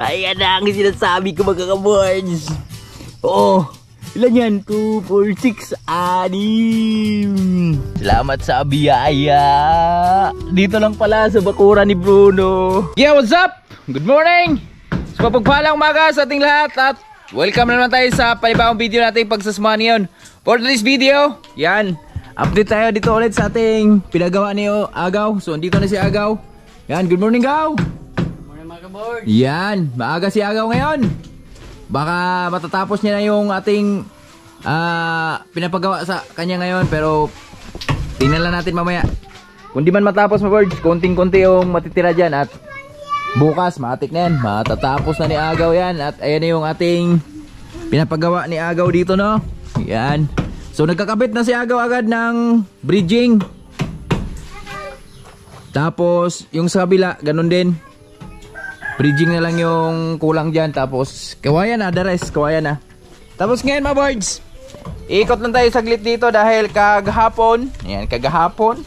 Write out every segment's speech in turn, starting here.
Ayan na ang sinasabi ko mga kaboards. Oo. Ilan yan? 2, 4, 6, 6. Salamat sa biyaya. Dito lang pala sa bakuran ni Bruno. Yeah, what's up? Good morning! So, mapagpalang umaga sa ating lahat at welcome na naman tayo sa panibagong video natin pagsasamahan ngayon. For this video, yan, update tayo dito ulit sa ating pinagawa ni Agaw. So, dito na si Agaw. Yan, good morning, Gaw! Good morning mga kaboards. Yan, maaga si Agaw ngayon. Baka matatapos niya na yung ating pinapagawa sa kanya ngayon, pero tingnan lang natin mamaya. Kung di man matapos mga birds, konting-konti yung matitira dyan at bukas matik na yan, matatapos na ni Agaw yan. At ayan na yung ating pinapagawa ni Agaw dito, no? Yan. So nagkakabit na si Agaw agad ng bridging. Tapos yung sa kabila, ganun din. Bridging na lang yung kulang dyan. Tapos kawayan na, the rest kawayan na. Tapos ngayon mga birds, ikot lang tayo saglit dito dahil kagahapon, ayan, kahapon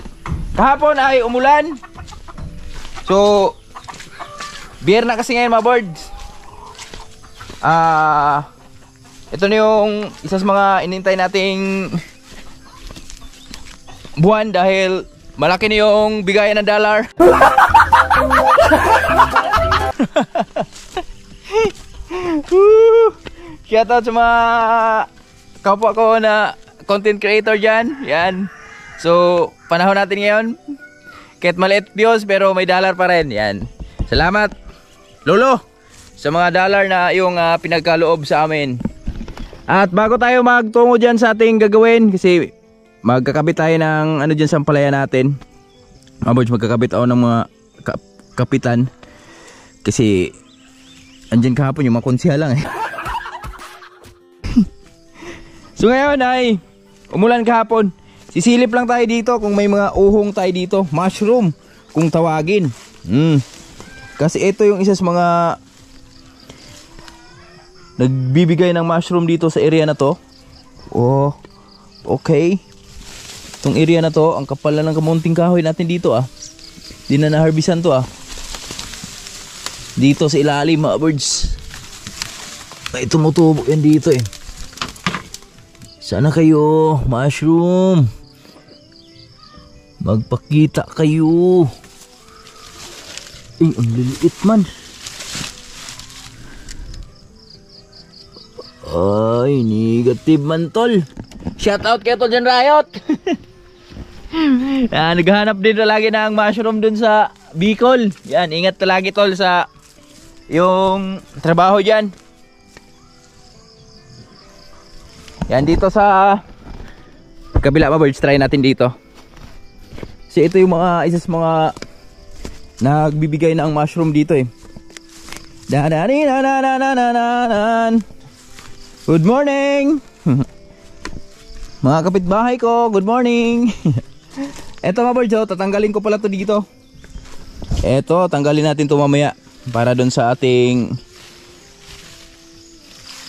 ay umulan. So biyerna kasi ngayon mga birds. Ito na yung isa sa mga inintay nating buwan dahil malaki na yung bigayan ng dollar. Shoutout sa mga kapwa ko na content creator dyan. Yan. So panahon natin ngayon, kahit maliit views pero may dollar pa rin. Yan. Salamat Lolo sa mga dollar na yung pinagkaloob sa amin. At bago tayo magtungo dyan sa ating gagawin, kasi magkakabit tayo ng ano dyan sa ampalaya natin. Mabuds, magkakabit ako ng mga kapitan. Kasi andyan kahapon yung mga konsiha lang eh. So ngayon ay umulan kahapon. Sisilip lang tayo dito kung may mga uhong tayo dito. Mushroom kung tawagin. Kasi ito yung isa sa mga nagbibigay ng mushroom dito sa area na to. Oh, okay. Itong area na to, ang kapal na ng kamunting kahoy natin dito ah. Di na na-harvestan to ah. Dito sa ilalim mga birds. May tumutubo yan dito eh. Sana kayo, mushroom. Magpakita kayo. Eh, ang liliit man. Ay, negative man tol. Shoutout kayo tol dyan, Riot. Naghahanap din lagi ng mushroom dun sa Bicol. Yan, ingat lagi tol sa yung trabaho dyan. Yan, dito sa kabila mga birds, try natin dito. Kasi ito yung mga isa sa mga nagbibigay ng mushroom dito eh. Good morning. Mga kapitbahay ko, good morning. Eto mga birds, tatanggalin ko pala to dito. Eto, tanggalin natin to mamaya para doon sa ating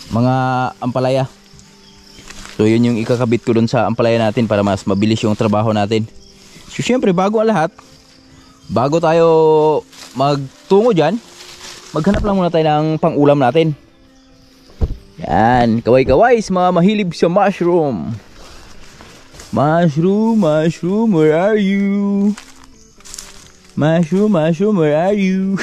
mga ampalaya. So yun yung ikakabit ko doon sa ampalaya natin para mas mabilis yung trabaho natin. So syempre bago ang lahat, bago tayo magtungo dyan, maghanap lang muna tayo ng pang-ulam natin. Yan, kaway-kaway mga mahilig sa mushroom. Mushroom, mushroom, where are you? Mushroom, mushroom, where are you?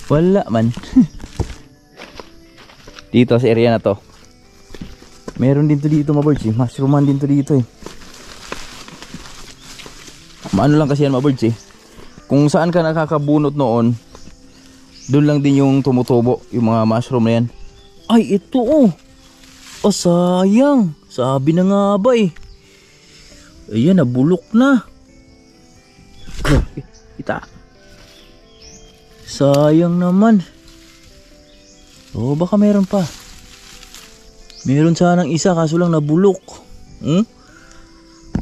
Wala man. Dito sa area na to meron din to dito mga birds eh. Mushrooman din to dito eh. Maano lang kasi yan mga birds eh. Kung saan ka nakakabunot noon, doon lang din yung tumutubo yung mga mushroom na yan. Ay ito oh. Oh sayang. Sabi na nga ba eh. Ayan, nabulok na. Kita. Sayang naman. Oh, baka meron pa. Meron sanang isa kaso lang nabulok.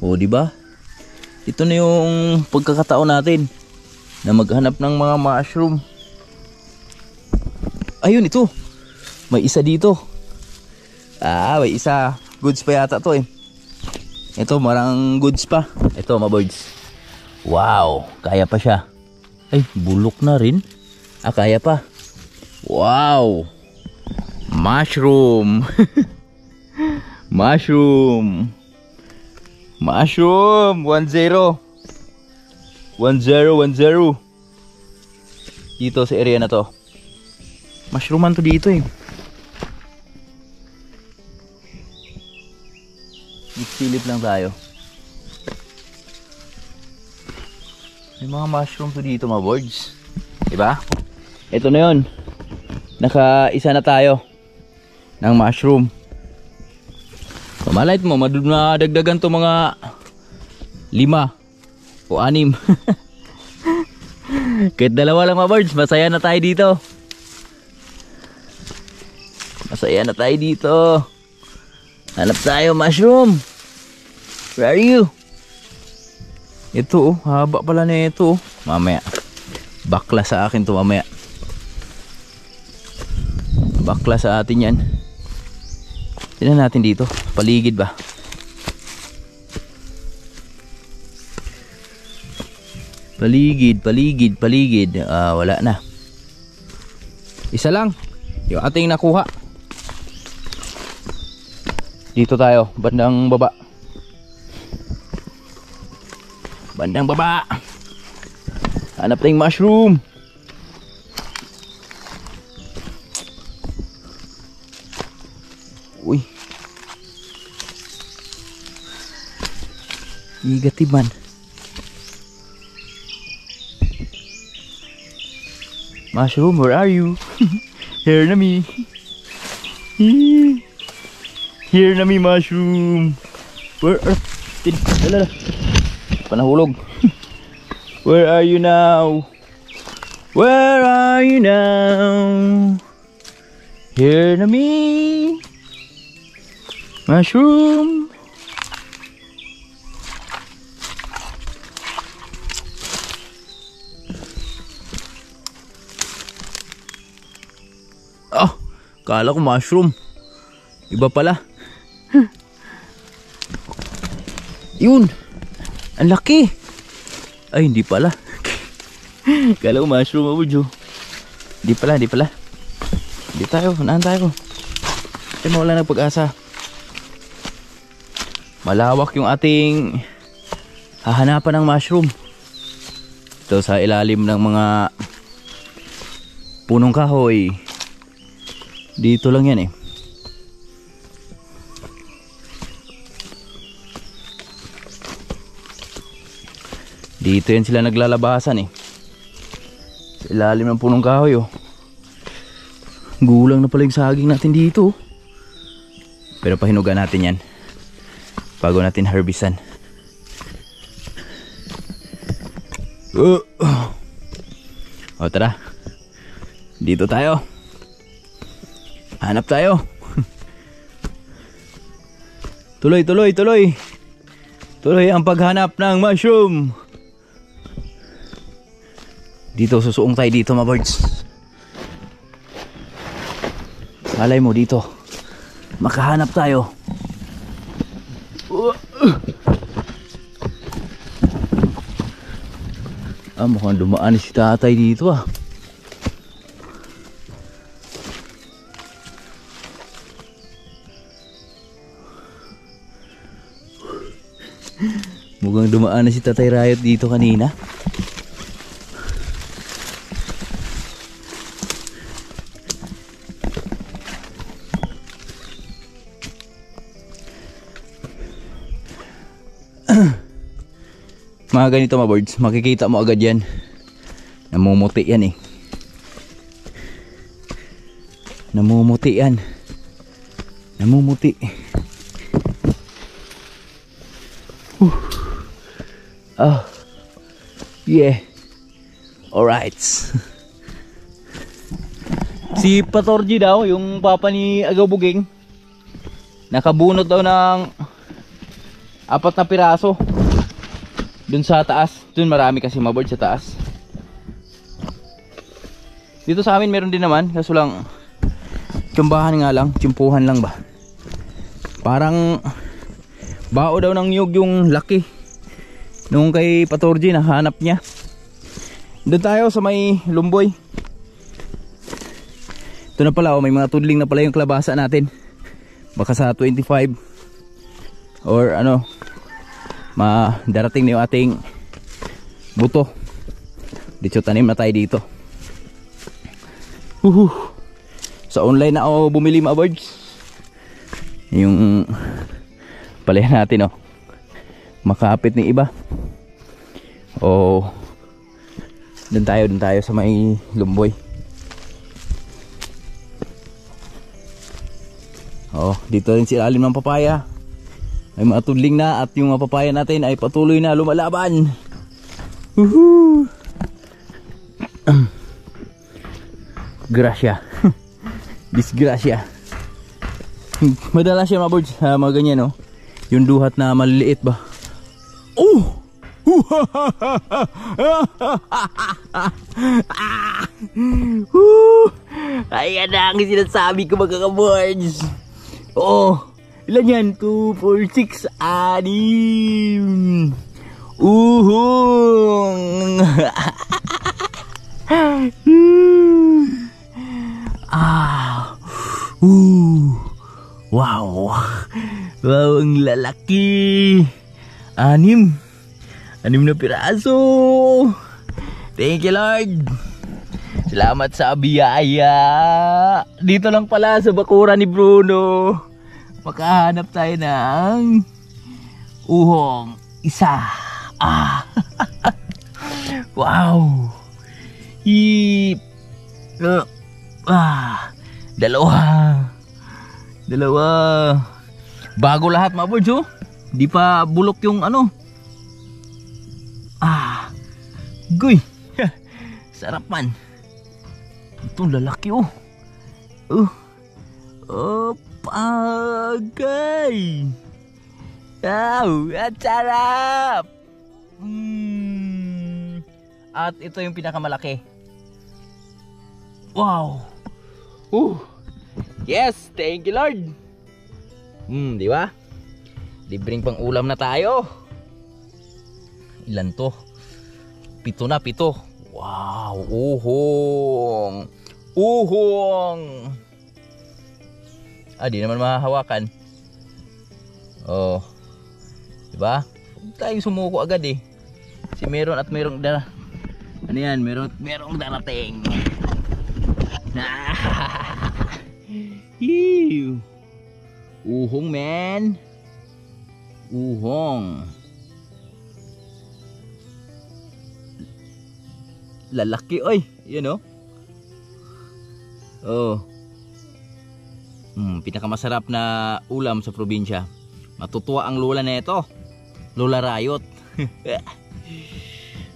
Oh, di ba? Ito na yung pagkakataon natin na maghanap ng mga mushroom. Ayun ito. May isa dito. May isa. Goods pa yata to eh. Ito, marang goods pa. Ito, mga birds. Wow, kaya pa siya. Ay, bulok na rin. Kaya pa. Wow. Mushroom. Mushroom. Mushroom. 10. 10. Dito sa area na to. Mushrooman to dito eh. Silip lang tayo. May mga mushroom to dito, mga birds. Diba? Ito na yun. Naka-isa na tayo ng mushroom. Malait mo, madagdagan to mga 5 o 6. Kahit 2 lang, mga birds, masaya na tayo dito. Masaya na tayo dito. Hanap tayo, mushroom. Where are you? Ito, haba pala na ito. Mamaya. Bakla sa akin to mamaya. Bakla sa atin yan. Tingnan natin dito. Paligid ba? Paligid. Wala na. Isa lang. Yung ating nakuha. Dito tayo. Bandang baba. Hanap tayong mushroom. Uy. Negatiban. Mushroom, where are you? Here na me. Here na me, mushroom. Where are... Panahulog. Where are you now? Where are you now? Here na me. Mushroom. Kala ko mushroom. Iba pala. Yun. Ang laki. Ay, hindi pala. Kala ko mushroom, Abujo. Hindi pala. Hindi tayo. Unahan tayo. Ay, mawala ng pag-asa. Malawak yung ating hahanapan ng mushroom. Ito sa ilalim ng mga punong kahoy. Dito lang yan eh. Dito yan sila naglalabasan eh. Sa ilalim ng punong kahoy oh. Gulang na pala yung saging natin dito. Pero pahinuga natin yan bago natin harvestan. O tara. Dito tayo. Hanap tayo. Tuloy ang paghanap ng mushroom. Dito, susuong tayo dito, mga birds. Malay mo dito makahanap tayo. Mukhang dumaan si tatay dito ah. Mukhang dumaan na si Tatay Riot dito kanina. Mga ganito, mga birds, makikita mo agad yan. Namumuti yan eh. Namumuti. Oh, yeah. Alright. Si Patorji daw, yung papa ni Agaw Buging, nakabunot daw ng 4 na piraso dun sa taas. Dun marami kasi mga bird sa taas. Dito sa amin meron din naman, kaso lang tsambahan nga lang, tsimpuhan lang ba. Parang Bao daw ng niyog yung laki. Nung kay Patorji nahanap niya. Doon tayo sa may Lumboy. Ito na pala, may mga tudling na pala yung kalabasa natin. Baka sa 25 or ano, darating na yung ating buto. Dito tanim na tayo dito. Sa online na ako bumili mga birds. Yung palayan natin, oh, makapit ng iba. Doon tayo sa may Lumboy. Dito rin si ilalim ng papaya. May mga tudling na at yung mga papaya natin ay patuloy na lumalaban. Gracia. Disgracia. Madalas siya mga birds, mga ganyan, no? Yung duhat na maliliit ba? Ayan na ang sinasabi ko mga ka-boards. Ilan yan? 2, 4, 6, 6. Uhong. Wow. Wow, ang lalaki. 6 na piraso. Thank you, Lord. Salamat sa biyaya. Dito lang pala sa bakuran ni Bruno. Makahanap tayo ng uhong isa. Wow. Dalawa. Bago lahat mga birds, oh. Di pa bulok yung ano. Guy. Sarapan. Itong lalaki, oh. Pagay. At sarap. At ito yung pinakamalaki. Wow. Yes, thank you, Lord. Di ba? Libreng pang ulam na tayo. Ilan to? 7 na, 7. Wow, uhong. Di naman mahahawakan. Diba? Huwag tayong sumuko agad, eh. Si meron at merong ano yan? Merong darating. Uhong, man. Uhong. Lalaki, oy. Yan, oh. Pinakamasarap na ulam sa probinsya. Matutuwa ang lola na ito. Lola Rayot.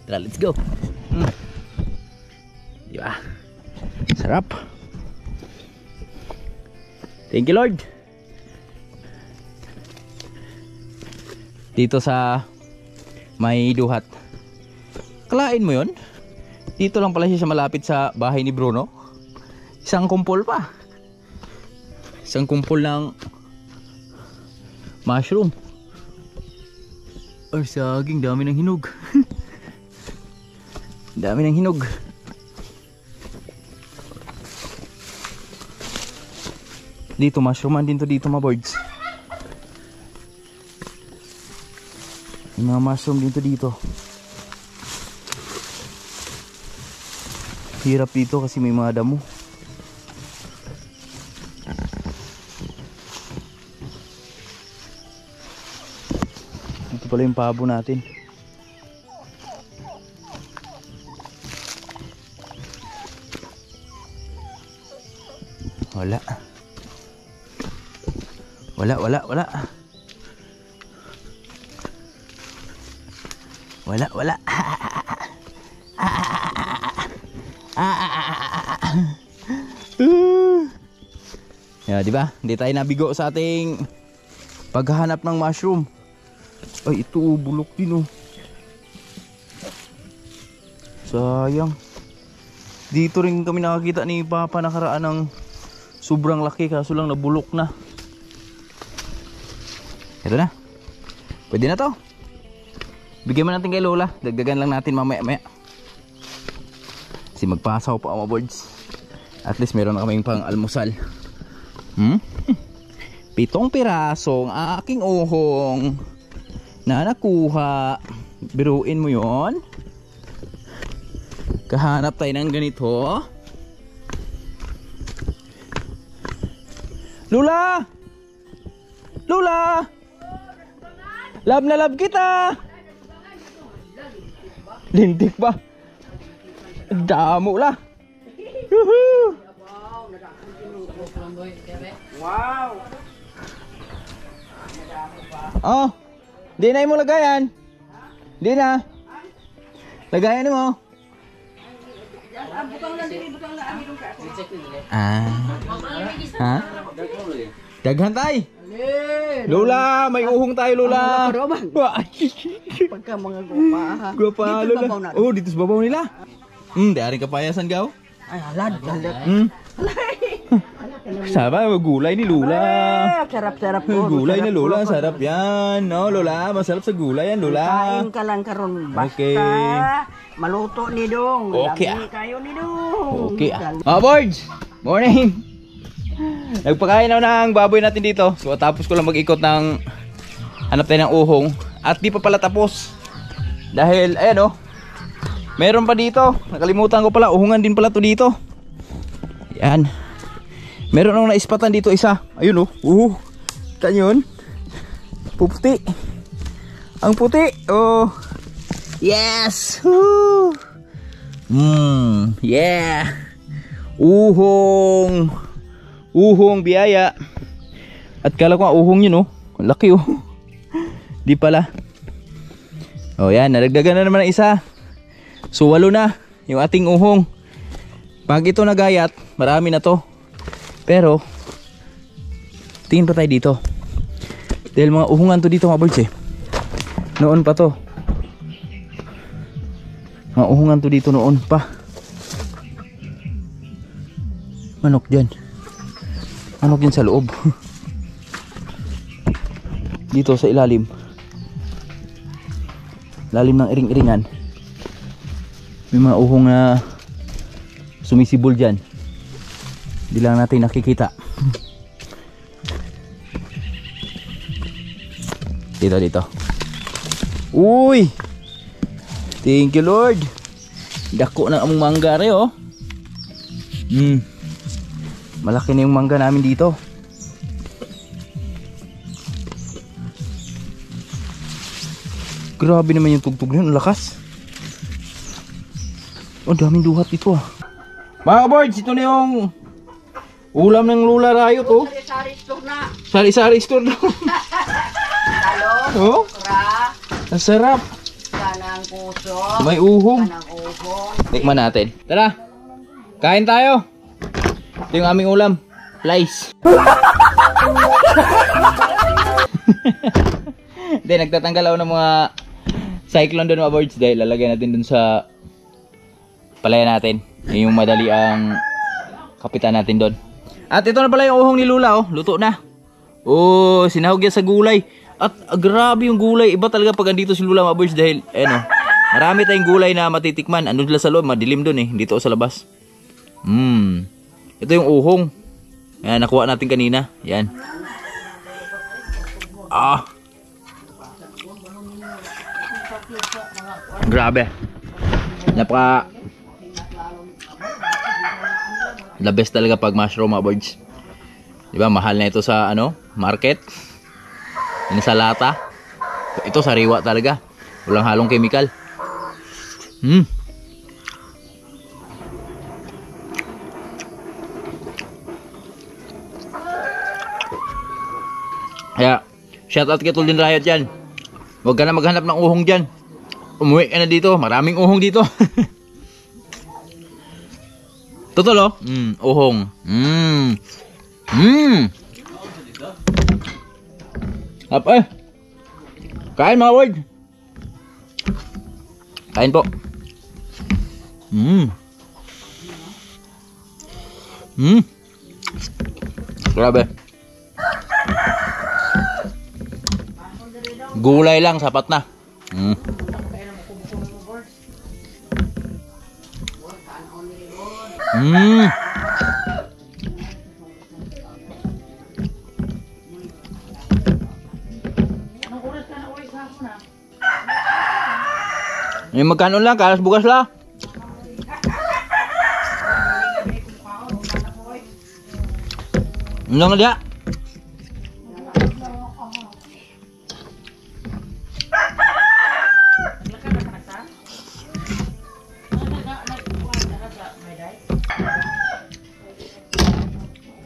Tara, let's go. Diba? Sarap. Thank you, Lord. Dito sa may duhat. Kalain mo yon? Dito lang pala siya malapit sa bahay ni Bruno. Isang kumpol pa. Isang kumpol ng mushroom. Ay, saging, dami ng hinog. Dami ng hinog. Dito, mushrooman din to dito, mga birds. May mga mushroom din to dito. Hirap dito kasi may mga damo. Dito pala yung pabo natin. Wala. Wala. Yeah, di ba? Hindi tayo nabigo sa ating paghahanap ng mushroom. Ay, ito bulok din, oh. Sayang. Dito rin kami nakakita ni Papa nakaraan ng sobrang laki, kaso lang nabulok na. Ito na. Pwede na to. Bigyan mo natin kay Lola. Dagdagan lang natin mamaya-maya. Kasi magpasaw pa mga boards. At least meron na kaming pang almusal. 7 pirasong aking uhong na nakuha. Biruin mo yon. Kahanap tayo ng ganito. Lula! Lula! Love na love kita! Lintik ba? Damo la! Woohoo! Wow! Oh! Di na mo lagayan? Di na? Lagayan mo? Ah. Ha? Daghan tay. Lola, may uhong tayo Lola. Pagka mga gupa ha. Gupa Lola. Oh, dito sa babaw nila. Dari kapayasan gaw. Ay halad. Saba, gulay ni Lola. Sarap-sarap po. Gulay ni Lola, sarap yan. No, Lola, masarap sa gulay yan Lola. Kain ka lang karon basta. Okay. Maluto ni Dong. Okay. Lami kayo ni Dong. Okay. Mga boards, morning. Nagpakain ako ng baboy natin dito. So tapos ko lang mag-ikot ng hanap tayo ng uhong. At di pa pala tapos. Dahil ayan oh. Meron pa dito. Nakalimutan ko pala. Uhungan din pala to dito. Yan. Meron akong naispatan dito isa. Ayun oh. Kita nyo yun? Puputi. Ang puti. Oh. Yes. Woo. Yeah. Uhong biyaya. At kala ko uhong yun oh. Ang laki oh. Di pala. Oh yan, nadagdagan na naman ng isa. So 8 na yung ating uhong. Pag ito nagayat, marami na to. Pero tingin pa tayo dito. Dahil mga uhungan to dito mga birds eh. Noon pa to. Mga uhungan to dito noon pa. Manok dyan. Manok dyan sa loob. Dito sa ilalim. Lalim ng iring-iringan. May mga uhong na sumisibol dyan. Hindi lang natin nakikita. Dito. Uy! Thank you Lord. Dako na among mangga rin oh. Malaki na yung mangga namin dito. Grabe naman yung tugtog na yun. Lakas. Oh, daming duhat dito ah. Mga boards, ito na yung ulam ng Lola Rayot oh. Sari-sari store na. Sari-sari store na. Talong, Oh, okra, ang sarap. kanang puso, May uhong. kanang uhong. Tikman natin. Tara. Kain tayo. Ito yung aming ulam. Lice. Hindi, nagtatanggal ako ng mga cyclone doon mga birds. Dahil lalagyan natin doon sa palaya natin. Yung madali ang kapitan natin doon. At ito na pala yung uhong ni Lula oh. Luto na. Oh, sinahog yan sa gulay. At grabe yung gulay. Iba talaga pag andito si Lula mga birds. Dahil marami tayong gulay na matitikman. Andun sila sa loob, madilim doon eh. Dito sa labas. Ito yung uhong. Ayan, nakuha natin kanina. Yan. Grabe. Napaka the best talaga pag mushroom mga birds. Diba mahal na ito sa market. Yan sa lata. Ito sariwa talaga. Walang halong chemical. Kaya shoutout kay Tuldin Riot dyan. Huwag ka na maghanap ng uhong dyan. Umuwi ka na dito. Maraming uhong dito. Totoo uhong. Kain mga word. Kain po. Grabe. Gulay lang, sapat na. Mm. Mm. Magkano lang, kalas bugas la. Ano nga dia?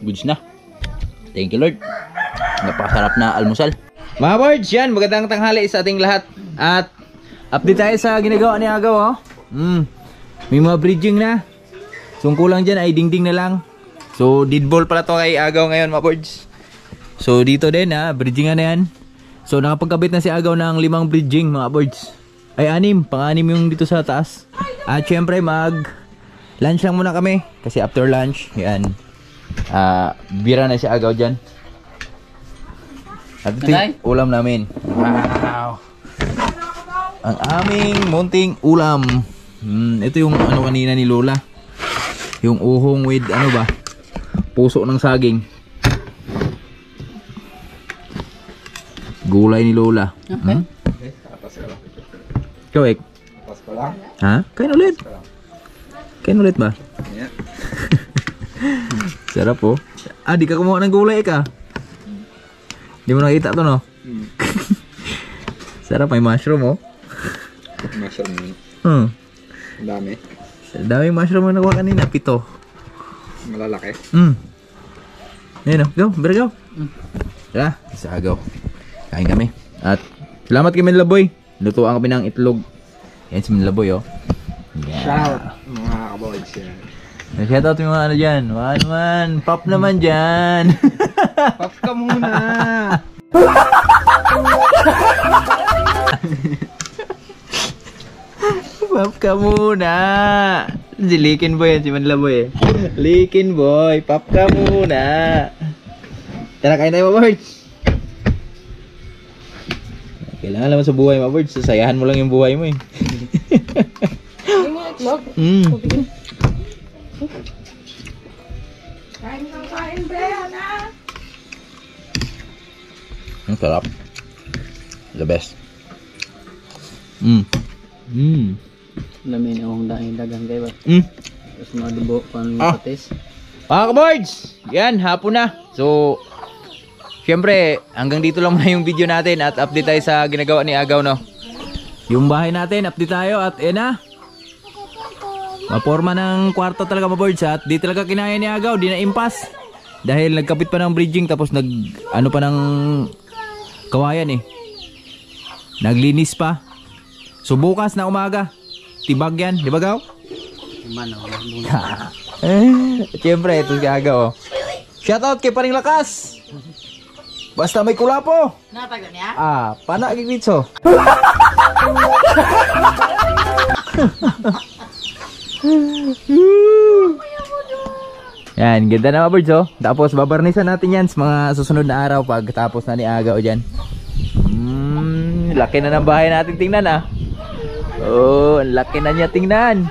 Goods na. Thank you Lord. Napakasarap na almusal. Mga birds, yan. Magandang tanghali sa ating lahat. At update tayo sa ginagawa ni Agaw. Oh. May mga bridging na. So ang kulang dyan ay dingding na lang. So dead ball pala to kay Agaw ngayon mga birds. So dito din bridgingan na yan. So nakapagkabit na si Agaw ng 5 bridging mga birds. Ay 6, pang-6 yung dito sa taas. At syempre lunch lang muna kami. Kasi after lunch, yan. Bira na si Agaw dyan. At ito yung ulam namin. Wow. Ang aming munting ulam. Ito yung ano kanina ni Lola. Yung uhong with ano ba? Puso ng saging. Gulay ni Lola. Okay. Ikaw ek? Ha? Kain ulit? Kain ulit ba? Yeah. Sarap po. Di ka kumuha ng gulay ka? Di mo nakita to no? Sarap, may mushroom oh. Mushroom yun. Ang dami. Daming mushroom na nakuha kanina, 7. Malalaki. Ayan o, go, better go. Tara, sa Agaw. Kain kami. At salamat kay Manlaboy. Lutuan kami ng itlog. Yan si Manlaboy oh. Yeah. Shout mga kaboys yan. Shoutout yung mga ano dyan. Man, pop naman dyan. Pop ka muna. Pop ka muna. Si Likin Boy yan, si Manlaboy eh. Likin Boy, pop ka muna. Tara, kain tayo mga birds. Kailangan naman sa buhay mga birds. Sasayahan mo lang yung buhay mo eh. Ang sarap. The best. Lamin akong dagang kayo ba? Tapos madubo pa ng patis. Mga ka-boards, yan, hapon na. So, syempre, hanggang dito lang muna yung video natin at update tayo sa ginagawa ni Agaw, no? Yung bahay natin, update tayo at yan na. Maporma ng kwarto talaga mga boards at di talaga kinaya ni Agaw, di na impas. Dahil nagkapit pa ng bridging tapos ano pa ng kawayan eh. Naglinis pa. So bukas na umaga, tibag yan, di ba Gaw? Siyempre, ito si Agaw oh. Shoutout kay Paring Lakas. Basta may kulapo. Nataga niya? Pana gigitso. Yan, ganda na mga birds oh. Tapos babarnisan natin yan sa mga susunod na araw pag tapos na ni Agaw dyan. Laki na ng bahay natin tingnan ah. Oh, laki na niya tingnan.